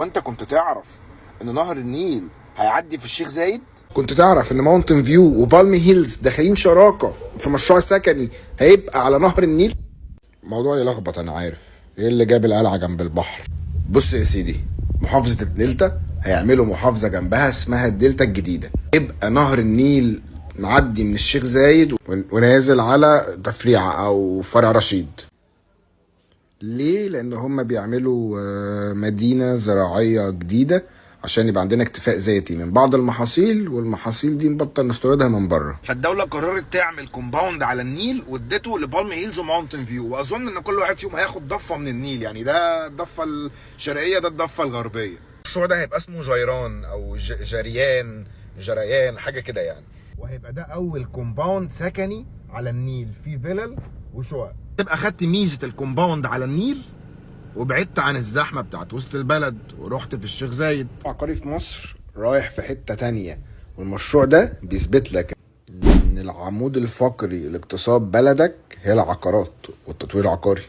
وانت كنت تعرف ان نهر النيل هيعدي في الشيخ زايد؟ كنت تعرف ان ماونتن فيو وبالمي هيلز داخلين شراكة في مشروع سكني هيبقى على نهر النيل؟ موضوع يلخبط، انا عارف ايه اللي جاب القلعة جنب البحر. بص يا سيدي، محافظة الدلتا هيعملوا محافظة جنبها اسمها الدلتا الجديدة، يبقى نهر النيل معدي من الشيخ زايد ونازل على تفريعة او فرع رشيد. ليه؟ لان هم بيعملوا مدينة زراعية جديدة عشان يبقى عندنا اكتفاء ذاتي من بعض المحاصيل، والمحاصيل دي نبطل نستوردها من بره. فالدولة قررت تعمل كومباوند على النيل وادته لبالم هيلز وماونتن فيو، واظن ان كل واحد فيهم هياخد ضفة من النيل، يعني ده الضفة الشرقية ده الضفة الغربية. المشروع ده هيبقى اسمه جيران او جريان حاجة كده يعني، وهيبقى ده اول كومباوند سكني على النيل فيه فيلل وشقق. تبقى خدت ميزة الكومباوند على النيل وبعدت عن الزحمة بتاعت وسط البلد ورحت في الشيخ زايد. عقاري في مصر رايح في حتة تانية، والمشروع ده بيثبت لك ان العمود الفقري لاقتصاد بلدك هي العقارات والتطوير العقاري.